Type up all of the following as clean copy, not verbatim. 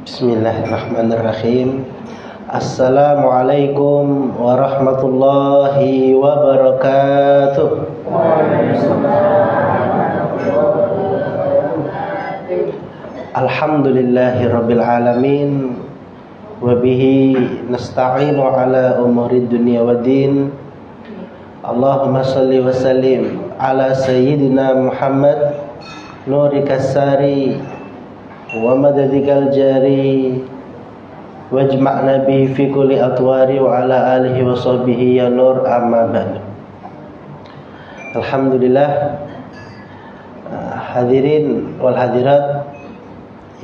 Bismillahirrahmanirrahim. Assalamualaikum warahmatullahi wabarakatuh. Alhamdulillahi rabbil alamin. Wabihi nasta'inu ala umuri dunia wa din. Allahumma salli wa sallim ala sayyidina Muhammad nurika sari wa madadikal jari wajma'na bihi fi kulli atwari wa ala alihi wa sahbihi ya nur amma ba'du. Alhamdulillah, hadirin wal hadirat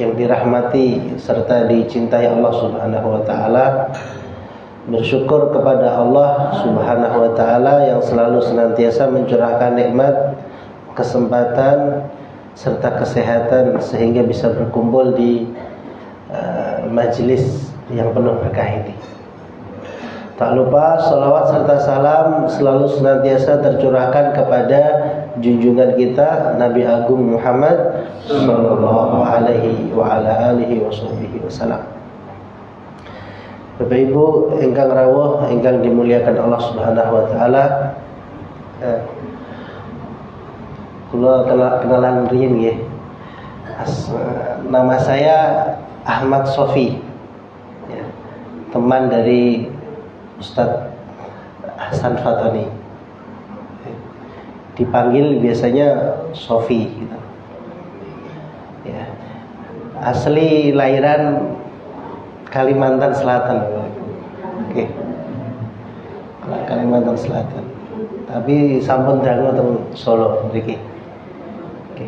yang dirahmati serta dicintai Allah Subhanahu wa taala, bersyukur kepada Allah Subhanahu wa taala yang selalu senantiasa mencurahkan nikmat, kesempatan serta kesehatan sehingga bisa berkumpul di majelis yang penuh berkah ini. Tak lupa salawat serta salam selalu senantiasa tercurahkan kepada junjungan kita Nabi Agung Muhammad sallallahu alaihi wa ala alihi wasallam. Bapak Ibu ingkang rawuh ingkang dimuliakan Allah Subhanahu wa taala, kula kenalan riyen nggih. Nama saya Ahmad Sofi, ya, teman dari Ustadz Hasan Fatoni. Dipanggil biasanya Sofi gitu. Ya. Asli lahiran Kalimantan Selatan. Oke. Kalimantan Selatan. Tapi sampun dangu teng Solo mriki. Oke.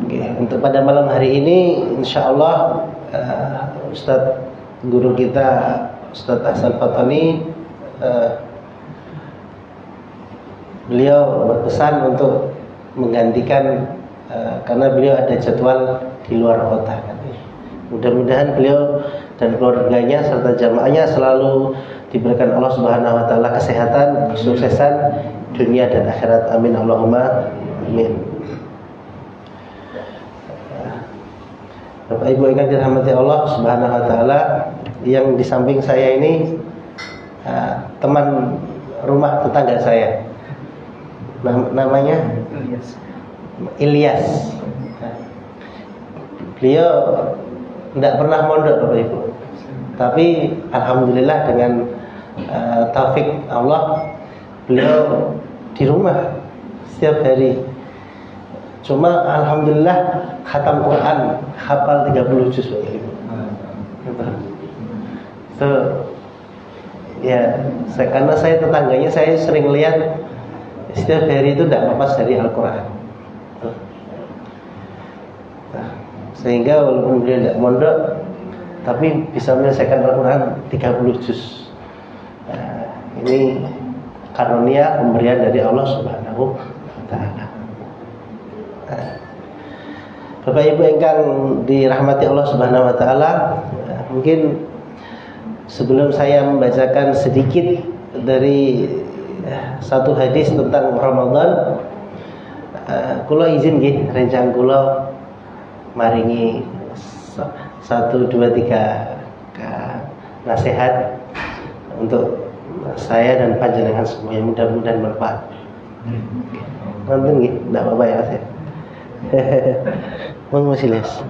Oke, untuk pada malam hari ini insyaallah Ustadz guru kita Ustadz Hasan Fatoni, beliau berpesan untuk menggantikan karena beliau ada jadwal di luar kota. Mudah-mudahan beliau dan keluarganya serta jamaahnya selalu diberikan Allah Subhanahu wa taala kesehatan, kesuksesan dunia dan akhirat. Amin Allahumma amin. Bapak Ibu yang dirahmati Allah Subhanahu wa taala, yang di samping saya ini teman rumah tetangga saya. Namanya Ilyas. Beliau tidak pernah mondok Bapak Ibu, tapi alhamdulillah dengan taufik Allah beliau di rumah setiap hari. Cuma alhamdulillah khatam Quran, hafal 30 juz Bapak Ibu. So, ya, karena saya tetangganya, saya sering lihat setiap hari itu tidak lepas dari Al-Quran. Sehingga walaupun beliau tidak mondok, tapi bisa menyelesaikan Al-Quran 30 juz. Ini karunia pemberian dari Allah Subhanahu wa taala. Bapak Ibu ingkang dirahmati Allah Subhanahu wa taala, mungkin sebelum saya membacakan sedikit dari satu hadis tentang Ramadan, kula izin nggih rencang kula maringi 1 2 3 nasihat untuk saya dan panjenengan semuanya, mudah-mudahan bermanfaat. Nonton nggih, enggak apa-apa ya saya. Mau silas.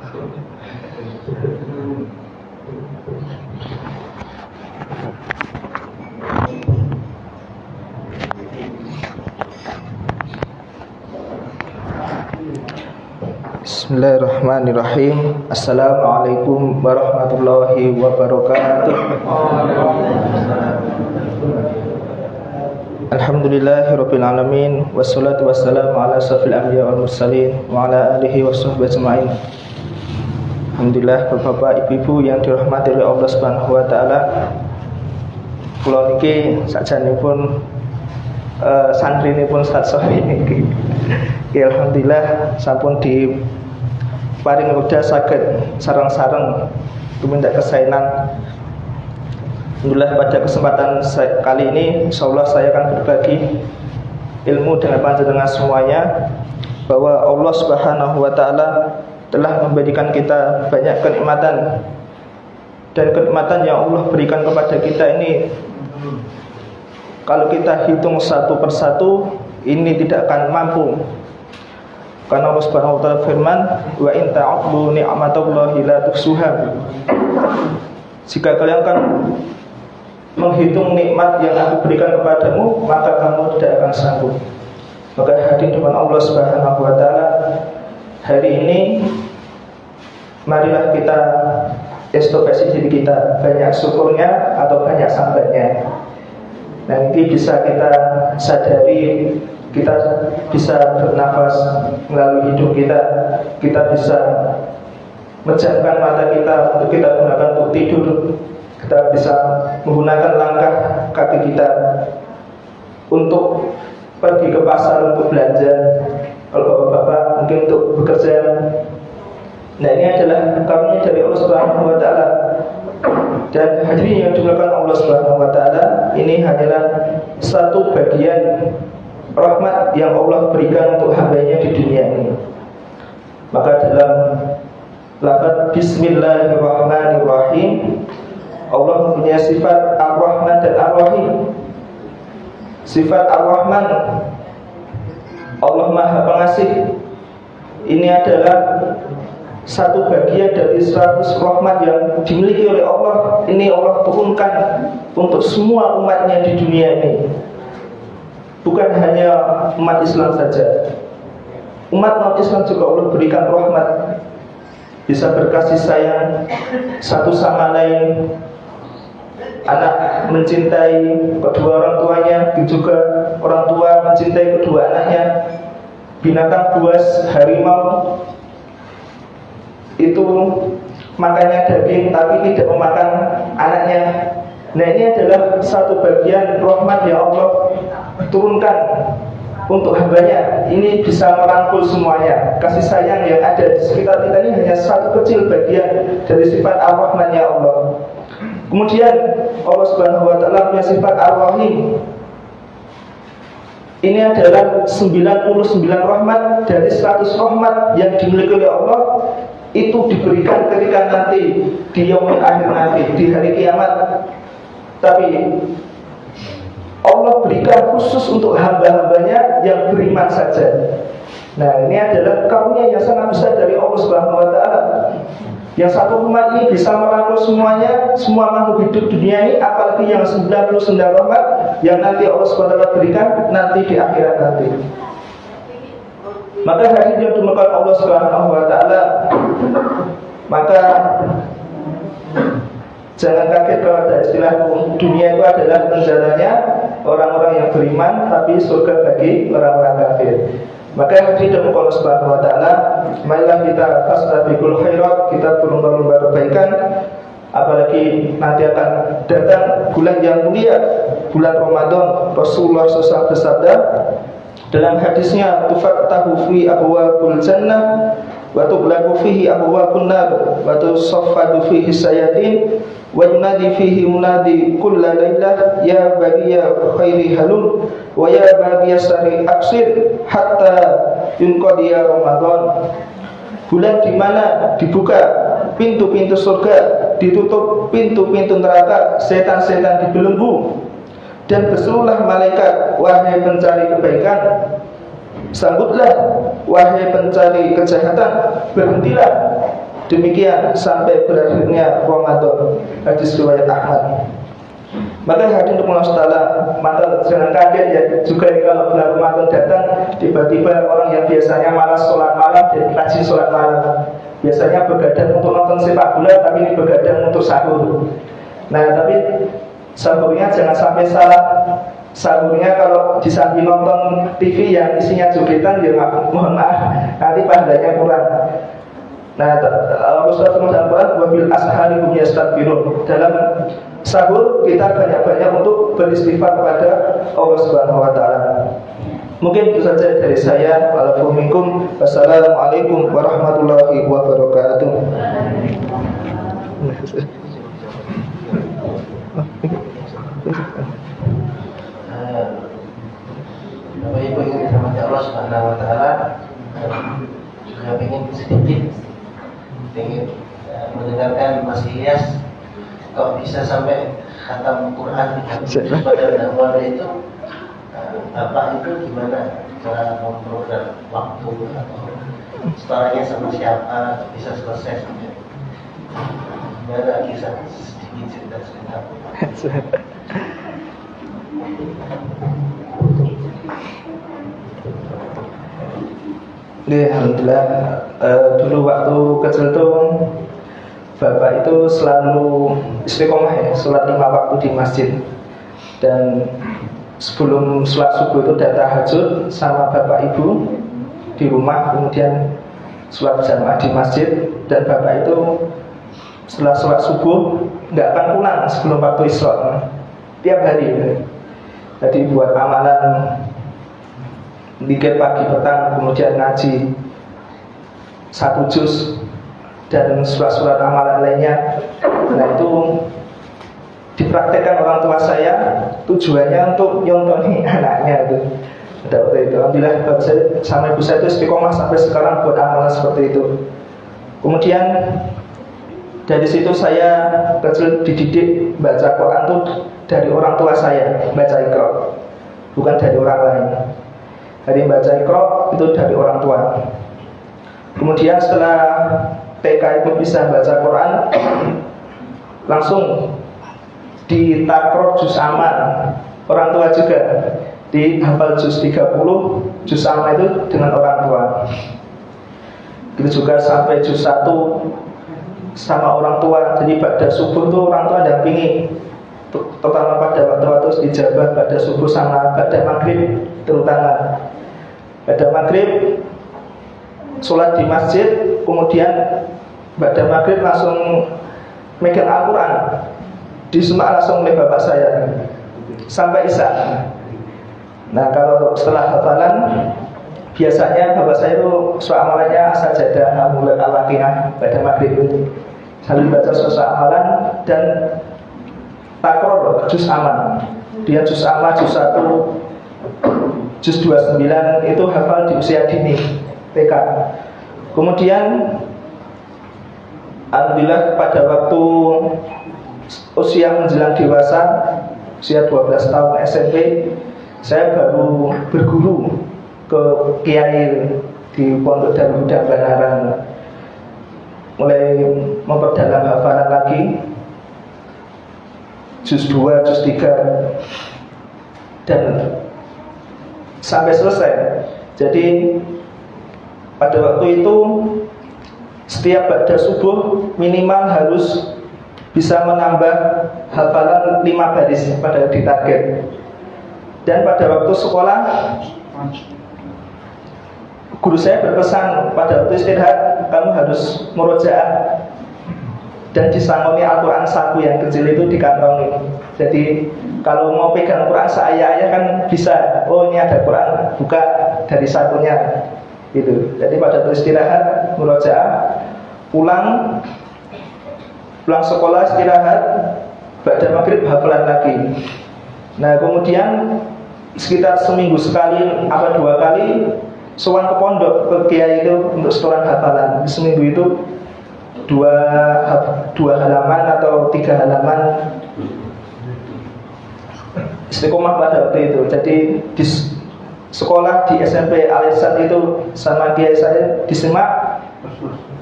Bismillahirrahmanirrahim. Assalamualaikum warahmatullahi wabarakatuh. Alhamdulillahirabbil alamin, wassalatu wassalamu ala asyrofil anbiya wal mursalin wa ala alihi washabbihi ajmain. Alhamdulillah, Bapak Ibu yang dirahmati oleh Allah Subhanahu wa taala. Kula niki sakjanipun santrinipun Ustaz Sofi niki. Alhamdulillah sampun diparing wekdal saged sareng-sareng tumindak kesainan. Alhamdulillah pada kesempatan kali ini insyaallah saya akan berbagi ilmu dengan panjenengan semuanya, bahwa Allah Subhanahu wa taala telah memberikan kita banyak kenikmatan, dan kenikmatan yang Allah berikan kepada kita ini kalau kita hitung satu persatu ini tidak akan mampu. Karena Allah Subhanahu wa taala firman, "Wa in ta'uddu ni'matallahi la tuhsuha." Jika kalian akan menghitung nikmat yang aku berikan kepadamu, maka kamu tidak akan sanggup. Maka hadir depan Allah Subhanahu wa taala hari ini, marilah kita introspeksi diri kita, banyak syukurnya atau banyak sambatnya. Nanti bisa kita sadari, kita bisa bernafas melalui hidung kita, kita bisa menjamkan mata kita untuk kita gunakan untuk tidur, kita bisa menggunakan langkah kaki kita untuk pergi ke pasar untuk belanja, kalau bapak-bapak mungkin untuk bekerja. Nah, ini adalah karunia dari Allah Subhanahu wa taala. Dan hadirin yang dimuliakan Allah Subhanahu wa taala, ini hanyalah satu bagian rahmat yang Allah berikan untuk hamba-Nya di dunia ini. Maka dalam lafaz Bismillahirrahmanirrahim, Allah mempunyai sifat Ar-Rahman dan Ar-Rahim. Sifat Ar-Rahman, Allah Maha Pengasih. Ini adalah satu bagian dari 100 rahmat yang dimiliki oleh Allah. Ini Allah turunkan untuk semua umatnya di dunia ini. Bukan hanya umat Islam saja, umat non-Islam juga Allah berikan rahmat, bisa berkasih sayang satu sama lain. Anak mencintai kedua orang tuanya, juga orang tua mencintai kedua anaknya. Binatang buas, harimau itu makannya daging tapi tidak memakan anaknya. Nah, ini adalah satu bagian rahmat yang Allah turunkan untuk hamba-Nya. Ini bisa merangkul semuanya. Kasih sayang yang ada di sekitar kita ini hanya satu kecil bagian dari sifat Ar-Rahman ya Allah. Kemudian Allah Subhanahu wa taala punya sifat Ar-Rahim. Ini adalah 99 rahmat dari 100 rahmat yang dimiliki oleh Allah. Itu diberikan ketika nanti di yaumil akhir nanti, di hari kiamat. Tapi Allah berikan khusus untuk hamba-hambanya yang beriman saja. Nah, ini adalah karunia yang sangat besar dari Allah Subhanahu wa taala. Yang satu umat ini bisa merangkul semuanya, semua makhluk hidup dunia ini, apalagi yang 99 rahmat yang nanti Allah Subhanahu wa taala berikan nanti di akhirat nanti. Maka hadis yang dimakan Allah Subhanahu wa taala, maka jangan kaget kalau ada istilah dunia itu adalah penjaranya orang-orang yang beriman, tapi surga bagi orang-orang kafir. Maka hadis dari Allah Subhanahu wa taala, marilah kita fastabiqul khairat, kita berlomba-lomba kebaikan. Apalagi nanti akan datang bulan yang mulia, bulan Ramadan. Rasulullah SAW bersabda dalam hadisnya, tufattahu fi abwabul jannah wa tughlaqu fihi abwabun nar wa tusaffadu fihi sayatin wa yunadi fihi munadi kulla lailah ya bagiya khairi halum wa ya bagiya sari aksir hatta yunqadiya Ramadan. Bulan di mana dibuka pintu-pintu surga, ditutup pintu-pintu neraka, setan-setan dibelenggu, dan berserulah malaikat, wahai pencari kebaikan, sambutlah, wahai pencari kejahatan, berhentilah. Demikian sampai berakhirnya Ramadan. Hadis riwayat Ahmad. Maka hadirin Allah Taala, maka jangan kaget ya juga kalau bulan Ramadan datang, tiba-tiba orang yang biasanya malas sholat malam jadi rajin sholat malam. Biasanya begadang untuk nonton sepak bola, tapi ini begadang untuk sahur. Nah, tapi sahurnya jangan sampai salah. Sahurnya kalau disambil nonton TV yang isinya jogetan, ya mohon maaf, nanti pahalanya kurang. Nah, Rasulullah SAW wabil ashari hum yastaghfirun. Dalam sahur kita banyak-banyak untuk beristighfar kepada Allah Subhanahu wa taala. Mungkin itu saja dari saya. Wassalamualaikum warahmatullahi wabarakatuh. Bapak Ibu yang dirahmati Allah Subhanahu wa taala, juga ingin sedikit ingin mendengarkan Mas Ilyas kok bisa sampai khatam Quran pada dakwah itu. Bapak itu gimana cara memprogram waktu atau setelahnya sama siapa bisa selesai sampai gimana, kisah sedikit cerita. Alhamdulillah, dulu waktu kecil tuh bapak itu selalu istiqomah ya, sholat 5 waktu di masjid. Dan sebelum sholat subuh itu ada tahajud sama bapak ibu di rumah, kemudian sholat jamaah di masjid. Dan bapak itu setelah sholat subuh nggak akan pulang sebelum waktu isya tiap hari. Jadi buat amalan dikir pagi petang, kemudian ngaji 1 juz dan surat-surat amalan lainnya. Nah itu dipraktekkan orang tua saya, tujuannya untuk nyontoni anaknya itu. Pada waktu itu alhamdulillah bapak saya sama ibu saya itu istiqomah sampai sekarang buat amalan seperti itu. Kemudian dari situ saya kecil dididik baca Quran itu dari orang tua saya, baca Iqra, bukan dari orang lain. Dari baca Iqra itu dari orang tua. Kemudian setelah TK itu bisa baca Quran, langsung ditakror juz amal. Orang tua juga dihafal juz 30, juz amal itu dengan orang tua. Itu juga sampai juz 1 sama orang tua. Jadi pada subuh tuh orang tua dampingi, terutama pada waktu dijabah pada subuh sama pada maghrib terutama. Pada maghrib sholat di masjid, kemudian pada maghrib langsung megang Al-Quran, disemak langsung oleh bapak saya sampai isya. Nah kalau setelah hafalan, biasanya bapak saya itu surah amalannya sajadah mulai al-Waqiah pada maghrib ini sambil baca surah amalan dan takror juz amal. Dia juz amal juz 1 juz 29 itu hafal di usia dini TK. Kemudian alhamdulillah pada waktu usia menjelang dewasa, usia 12 tahun SMP, saya baru berguru ke kiai di Pondok Darul Huda Banaran, mulai memperdalam hafalan lagi juz 2, juz 3 dan sampai selesai. Jadi pada waktu itu setiap pada subuh minimal harus bisa menambah hafalan 5 baris pada ditarget. Dan pada waktu sekolah guru saya berpesan pada waktu istirahat kamu harus murojaah dan disangoni Al-Quran saku yang kecil itu dikantongi. Jadi kalau mau pegang Quran seayah-ayah kan bisa, oh ini ada Quran, buka dari sakunya gitu. Jadi pada waktu istirahat murojaah, pulang sekolah istirahat, pada maghrib hafalan lagi. Nah kemudian sekitar seminggu sekali apa 2 kali sowan ke pondok ke kiai itu untuk setoran hafalan. Seminggu itu 2 halaman atau 3 halaman istiqomah pada waktu itu. Jadi di sekolah di SMP Al-Ihsan itu sama kiai saya disimak,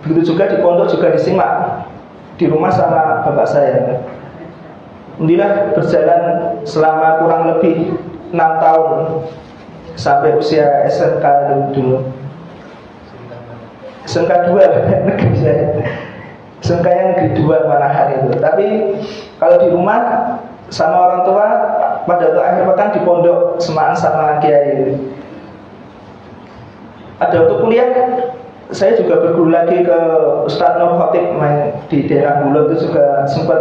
begitu juga di pondok juga disimak, di rumah sama bapak saya. Alhamdulillah berjalan selama kurang lebih 6 tahun sampai usia SMK dulu. SMK 2 negeri saya. SMK yang negeri 2 Manahan itu. Tapi kalau di rumah sama orang tua pada waktu akhir pekan di pondok semaan sama kiai. Ada waktu kuliah saya juga berguru lagi ke Ustadz Nur Khotib main di daerah Bulog itu juga sempat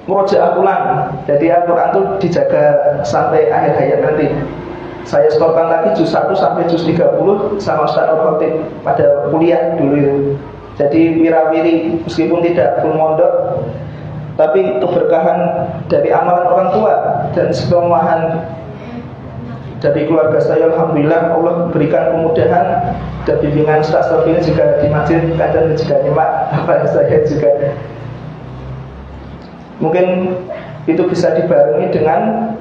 murojaah pulang. Jadi Al-Quran itu dijaga sampai akhir hayat nanti. Saya setorkan lagi juz 1 sampai juz 30 sama Ustaz Nur Khotib pada kuliah dulu itu. Jadi wirawiri meskipun tidak full mondok, tapi keberkahan dari amalan orang tua dan istiqomahan Dari keluarga saya alhamdulillah Allah berikan kemudahan dan bimbingan Ustaz Taufik juga di masjid, kadang juga nyimak apa saya juga. Mungkin itu bisa dibarengi dengan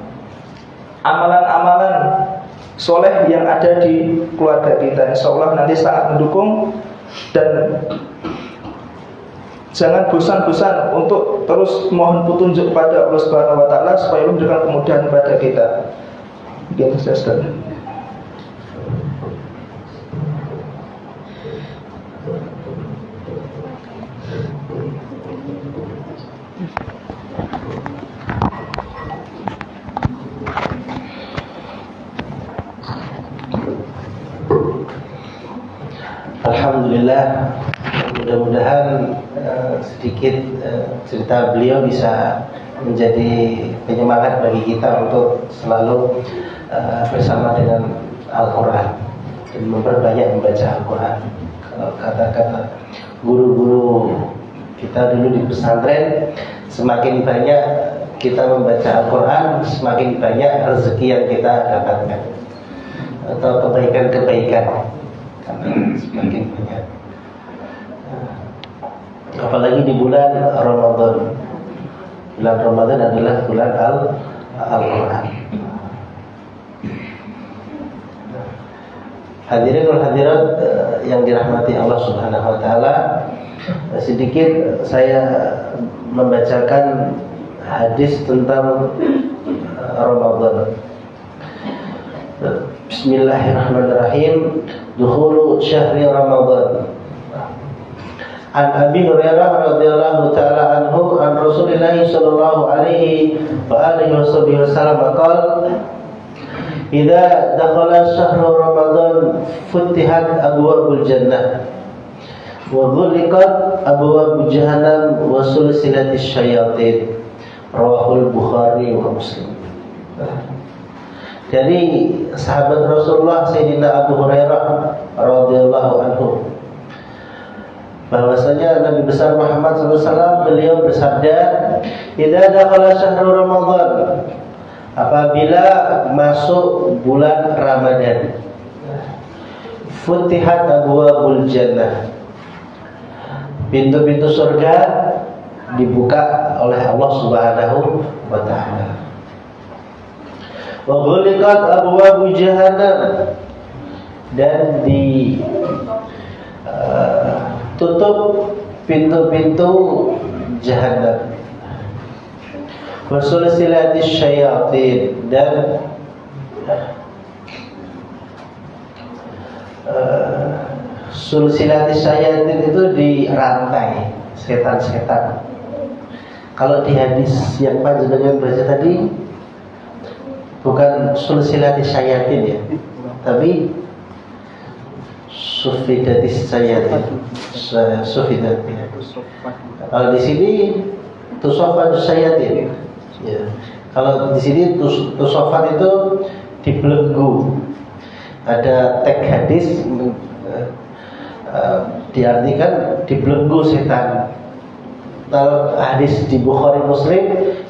amalan-amalan soleh yang ada di keluarga kita. Insya Allah nanti sangat mendukung. Dan jangan bosan-bosan untuk terus mohon petunjuk pada Allah Subhanahu wa taala supaya Allah memberikan kemudahan kepada kita. Begitu Ustaz. Alhamdulillah, mudah-mudahan sedikit cerita beliau bisa menjadi penyemangat bagi kita untuk selalu bersama dengan Al-Quran dan memperbanyak membaca Al-Quran. Kalau kata-kata guru-guru kita dulu di pesantren, semakin banyak kita membaca Al-Quran, semakin banyak rezeki yang kita dapatkan atau kebaikan-kebaikan, karena semakin banyak. Apalagi di bulan Ramadan. Bulan Ramadan adalah bulan Al-Quran. Hadirin wal hadirat yang dirahmati Allah Subhanahu wa taala, sedikit saya membacakan hadis tentang Ramadan. Bismillahirrahmanirrahim. Dukhulu syahri Ramadan. An Abi Hurairah radhiyallahu taala anhu an Rasulillah sallallahu alaihi wa alihi wasallam qala idza dakhala syahru Ramadan futihat abwaabul jannah wa ghulqat abwaabul jahannam wa sulsilatis syayatin. Rawahul Bukhari wa Muslim. Dari sahabat Rasulullah Sayyidina Abu Hurairah radhiyallahu anhu, bahwasanya Nabi besar Muhammad SAW beliau bersabda, "Idza dakhala syahrul Ramadan," apabila masuk bulan Ramadan, futihat abwaabul jannah, pintu-pintu surga dibuka oleh Allah Subhanahu wa taala. Wa ghuliqat abwaabul jahannam, dan tutup pintu-pintu jahanam. Wasulsilatis syayatin, dan sulsilatis syayatin itu dirantai setan-setan. Kalau di hadis yang panjenengan baca tadi bukan sulsilatis syayatin ya, tapi sufidatis syayatin. Sufidat. Kalau di sini tusofat syayatin. Ya. Kalau di sini tusofat itu dibelenggu. Ada teks hadis diartikan dibelenggu setan. Kalau hadis di Bukhari Muslim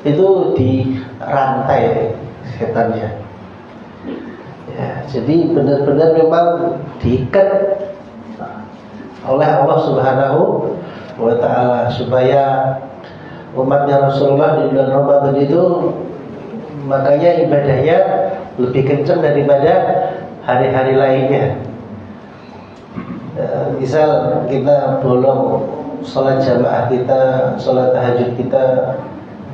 itu dirantai setannya. Ya, jadi benar-benar memang diikat oleh Allah Subhanahu wa taala supaya umatnya Rasulullah di bulan Ramadan itu makanya ibadahnya lebih kencang daripada hari-hari lainnya. Misal kita bolong sholat jamaah kita, sholat tahajud kita,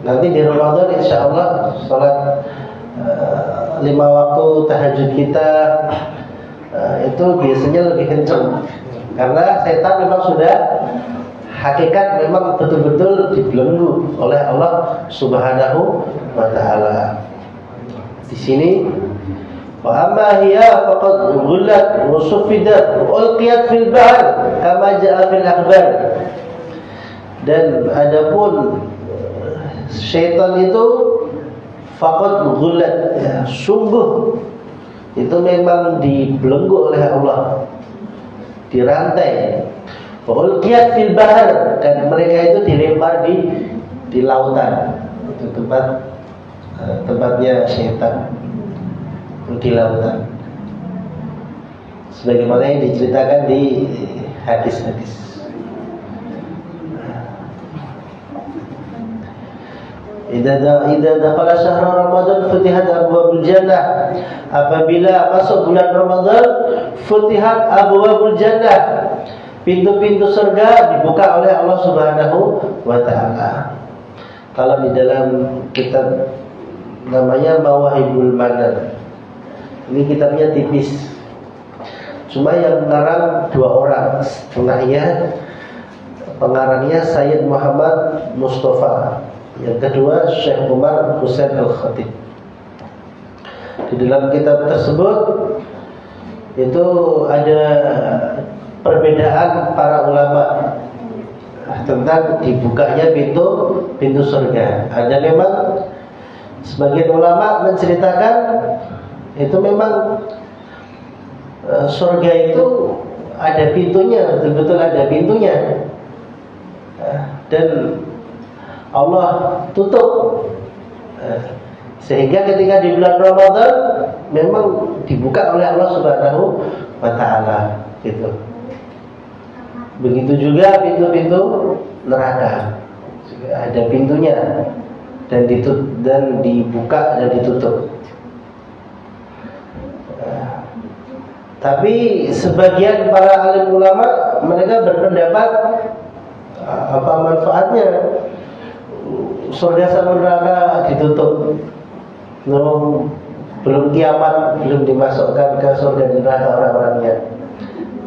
nanti di Ramadan insya Allah sholat 5 waktu tahajud kita itu biasanya lebih kencang, karena setan memang sudah hakikat memang betul-betul dibelenggu oleh Allah Subhanahu wa taala. Di sini wa amma hiya faqad ghullat wa sufidat wa ulqiyat fil bahr kama jaa fil akhbar. Dan adapun syaitan itu faqad ghullat, ya, sungguh itu memang dibelenggu oleh Allah, dirantai. Ulqiyat fil bahr, dan mereka itu dilempar di lautan. Itu tempatnya syaitan. di lautan, sebagaimana yang diceritakan di hadis-hadis. Idza dakhala syahrul Ramadan futihat abwabul jannah. Apabila masuk bulan Ramadan, futihat abwabul jannah. Pintu-pintu surga dibuka oleh Allah Subhanahu wa taala. Kalau di dalam kitab namanya Mawahibul Manan. Ini kitabnya tipis. Cuma yang mengarang 2 orang, setengahnya pengarangnya Sayyid Muhammad Mustafa. Yang kedua Syekh Umar Husain Al-Khatib. Di dalam kitab tersebut itu ada perbedaan para ulama tentang dibukanya pintu surga. Ada memang sebagian ulama menceritakan itu memang surga itu ada pintunya, betul-betul ada pintunya, dan Allah tutup, sehingga ketika di bulan Ramadan memang dibuka oleh Allah Subhanahu wa taala gitu. Begitu juga pintu-pintu neraka, ada pintunya dan dibuka dan ditutup. Tapi sebagian para alim ulama mereka berpendapat apa manfaatnya surga sama neraka ditutup, belum kiamat, belum dimasukkan ke surga dan neraka orang-orangnya.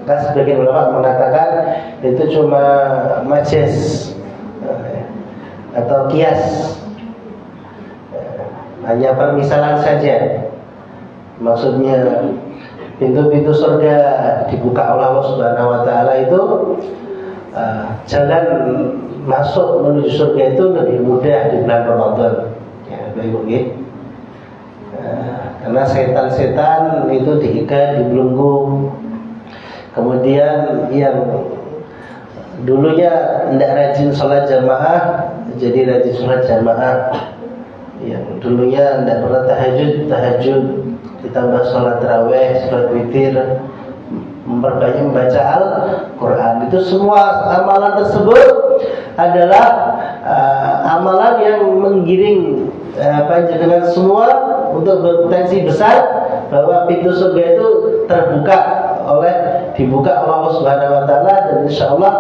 Kan sebagian ulama mengatakan itu cuma majaz atau kias, hanya permisalan saja. Maksudnya pintu-pintu surga dibuka oleh Allah Subhanahu wa taala itu jalan masuk menuju surga itu lebih mudah di bulan Ramadan. Ya, baik. Karena setan-setan itu diikat, dibelenggu. Kemudian yang dulunya tidak rajin sholat jamaah jadi rajin sholat jamaah. Yang dulunya tidak pernah tahajud ditambah sholat tarawih, sholat witir, memperbanyak membaca Al-Quran. Itu semua amalan tersebut adalah amalan yang menggiring panjenengan semua untuk berpotensi besar bahwa pintu surga itu dibuka oleh Allah Subhanahu wa taala, dan insyaallah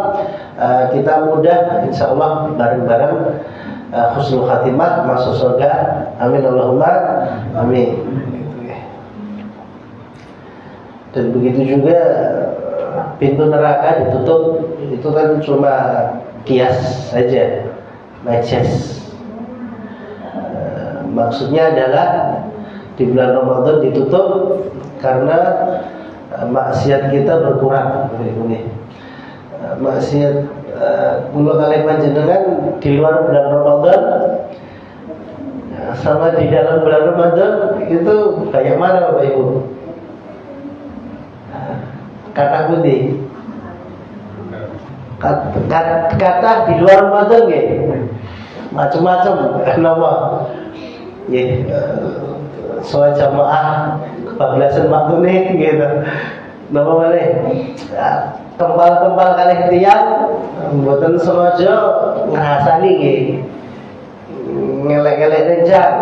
kita mudah insyaallah bareng-bareng husnul khatimah masuk surga. Amin Allahumma amin. Dan begitu juga pintu neraka ditutup, itu kan cuma kias saja, majaz. Maksudnya adalah di bulan Ramadan ditutup karena maksiat kita berkurang. Maksiat kalau kalian panjenengan di luar bulan Ramadan sama di dalam bulan Ramadan itu kayak mana Bapak Ibu? Kata putih, kata di luar Ramadan ya, macam-macam nama. Ya, sholat jamaah, kebablasan waktu nih gitu. Nama boleh. Kempal-kempal kali tiang, buatan sengaja ngerasani gitu, ngelek-ngelek rencang,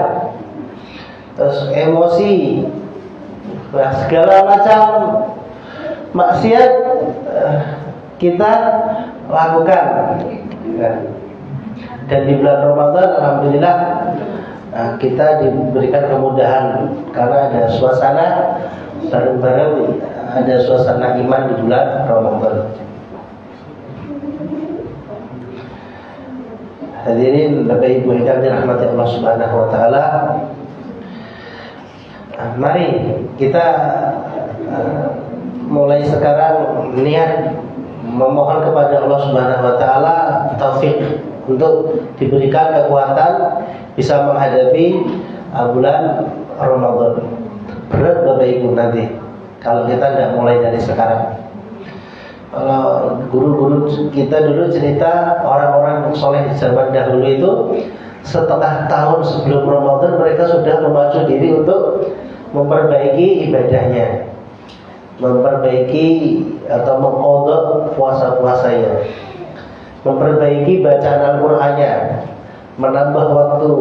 terus emosi, segala macam maksiat kita lakukan. Dan di bulan Ramadan alhamdulillah kita diberikan kemudahan karena ada suasana bareng-bareng, ada suasana iman di bulan Ramadan. Hadirin Bapak Ibu yang dirahmati Allah Subhanahu wa taala, mari kita mulai sekarang niat memohon kepada Allah Subhanahu wa taala taufik untuk diberikan kekuatan bisa menghadapi bulan Ramadan. Berat Bapak Ibu nanti kalau kita tidak mulai dari sekarang. Kalau guru-guru kita dulu cerita orang-orang soleh zaman dahulu itu setengah tahun sebelum Ramadan mereka sudah memacu diri untuk memperbaiki ibadahnya, memperbaiki atau mengqadha puasa-puasanya, memperbaiki bacaan Al-Qur'annya, menambah waktu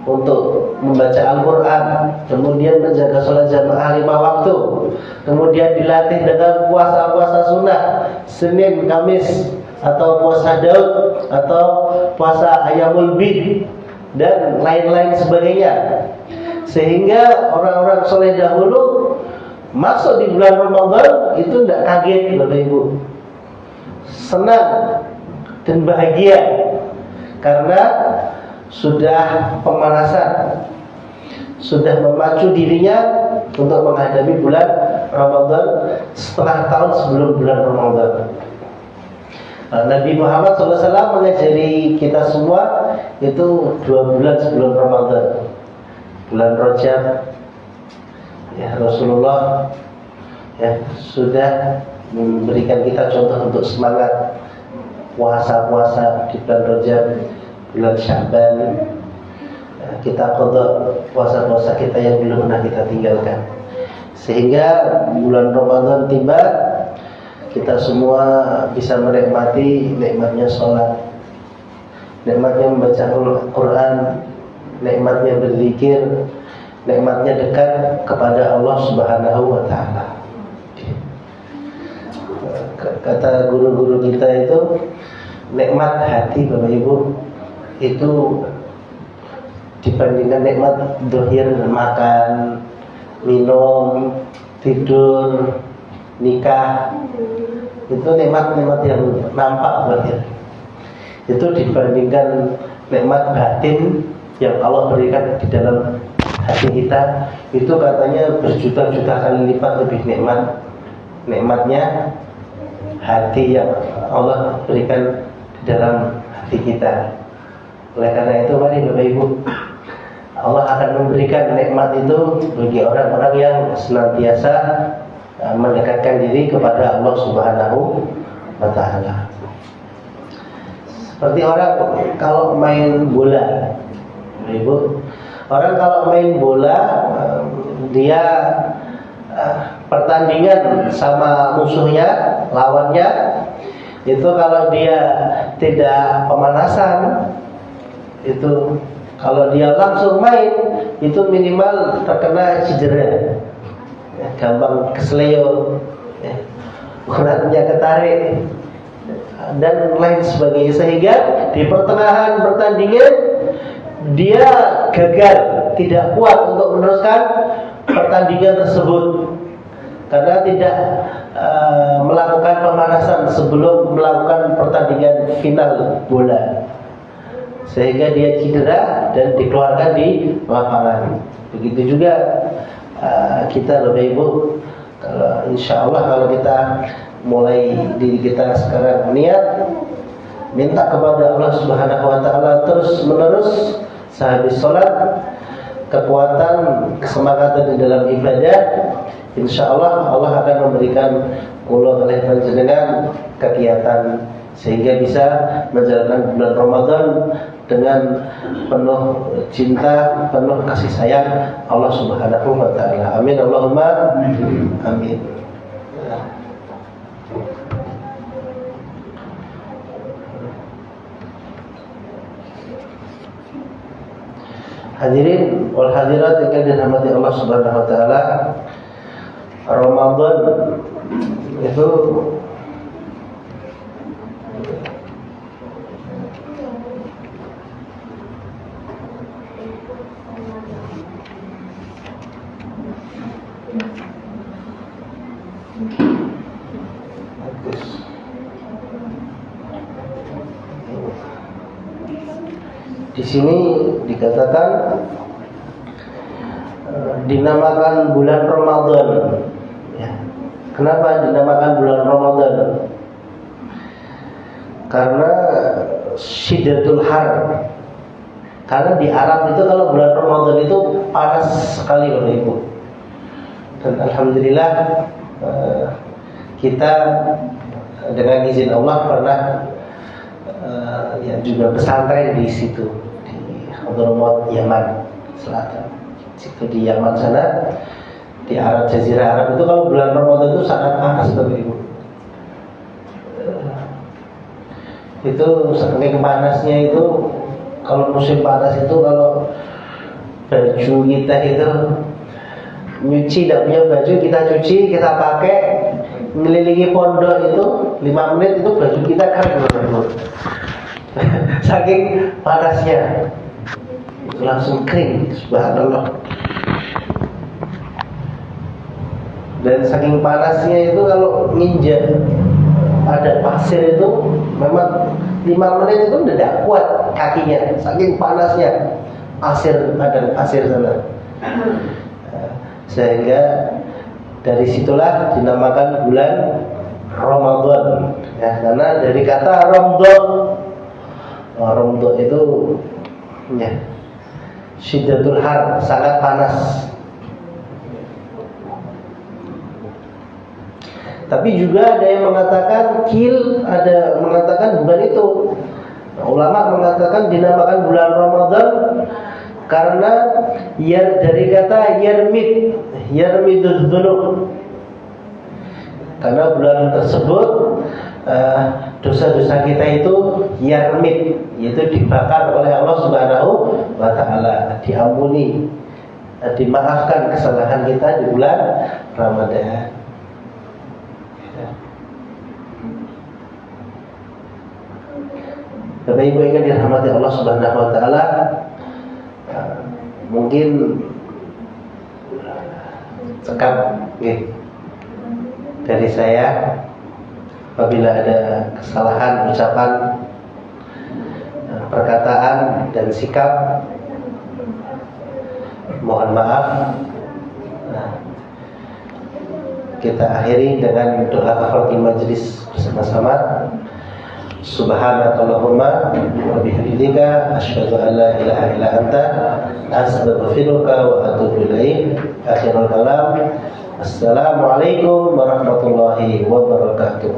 untuk membaca Al-Quran, kemudian menjaga sholat jamaah 5 waktu, kemudian dilatih dengan puasa-puasa sunnah, Senin, Kamis, atau puasa Daud, atau puasa Ayyamul Bid, dan lain-lain sebagainya. Sehingga orang-orang soleh dahulu masuk di bulan Ramadan itu tidak kaget, Bapak Ibu, senang dan bahagia karena sudah pemanasan, sudah memacu dirinya untuk menghadapi bulan Ramadan setengah tahun sebelum bulan Ramadan. Nabi Muhammad SAW mengajari kita semua itu 2 bulan sebelum Ramadan, bulan Rajab. Ya, Rasulullah ya sudah memberikan kita contoh untuk semangat puasa-puasa di bulan Rajab, bulan Sya'ban. Kita qadha puasa-puasa kita yang belum pernah kita tinggalkan, sehingga bulan Ramadan tiba, kita semua bisa menikmati nikmatnya sholat, nikmatnya membaca Al-Quran, nikmatnya berzikir, nikmatnya dekat kepada Allah Subhanahu wa Ta'ala. Kata guru-guru kita itu, nikmat hati Bapak Ibu itu dibandingkan nikmat dohir, makan, minum, tidur, nikah, itu nikmat-nikmat yang nampak dohir. Itu dibandingkan nikmat batin yang Allah berikan di dalam hati kita, itu katanya berjuta-juta kali lipat lebih nikmat. Nikmatnya hati yang Allah berikan di dalam hati kita. Oleh karena itu, mari Bapak Ibu, Allah akan memberikan nikmat itu bagi orang-orang yang senantiasa mendekatkan diri kepada Allah Subhanahu wa Ta'ala. Seperti orang kalau main bola, Bapak Ibu, orang kalau main bola, dia pertandingan sama musuhnya, lawannya, itu kalau dia tidak pemanasan, itu kalau dia langsung main, itu minimal terkena cedera, ya, gampang kesleo, ya, uratnya ketarik, dan lain sebagainya. Sehingga di pertengahan pertandingan dia gagal, tidak kuat untuk meneruskan pertandingan tersebut karena tidak melakukan pemanasan sebelum melakukan pertandingan final bola, sehingga dia cedera dan dikeluarkan di lapangan. Begitu juga kita Bapak Ibu, kalau insya Allah kalau kita mulai diri kita sekarang niat minta kepada Allah Subhanahu wa Ta'ala terus menerus sehabis sholat, kekuatan, kesemangatan di dalam ibadah, insya Allah Allah akan memberikan kula oleh panjenengan kegiatan sehingga bisa menjalankan bulan Ramadan dengan penuh cinta, penuh kasih sayang Allah Subhanahu wa Ta'ala. Amin Allahumma amin. Hadirin wal hadirat yang dirahmati Allah Subhanahu wa Ta'ala, Ramadan itu di sini dikatakan dinamakan bulan Ramadan. Ya. Kenapa dinamakan bulan Ramadan? Karena syiddatul har. Karena di Arab itu kalau bulan Ramadan itu panas sekali Bapak Ibu. Dan alhamdulillah kita dengan izin Allah pernah ya juga pesantren di situ, di Hadramaut Yaman Selatan. Di situ di Yaman sana, di Arab, Jazirah Arab itu kalau bulan Ramadan itu sangat panas Bapak Ibu. Itu saking panasnya itu, kalau musim panas itu kalau baju kita itu nyuci, tidak punya baju kita cuci, kita pakai ngelilingi pondok itu 5 menit itu baju kita kering Bapak. Saking panasnya itu langsung kering, subhanallah. Dan saking panasnya itu kalau nginjak ada pasir itu memang 5 menit itu udah tidak kuat kakinya, saking panasnya pasir sana. Sehingga dari situlah dinamakan bulan Ramadan ya, karena dari kata Ramadan itu ya syiddatul har, sangat panas. Tapi juga ada yang mengatakan kil, ada mengatakan bukan itu. Ulama mengatakan dinamakan bulan Ramadan karena dari kata yarmiduz dzunub. Karena bulan tersebut dosa-dosa kita itu yarmid, yaitu dibakar oleh Allah Subhanahu wa taala, diampuni, dimaafkan kesalahan kita di bulan Ramadan. Bapak Ibu yang dirahmati Allah Subhanahu wa taala, mungkin cekap dari saya apabila ada kesalahan ucapan, perkataan dan sikap, mohon maaf. Kita akhiri dengan doa kafaratul majlis bersama-sama. Subhanakallahumma wa bihamdika asyhadu an la ilaha illa anta astaghfiruka wa atubu ilaik. Akhirul kalam. Assalamualaikum warahmatullahi wabarakatuh.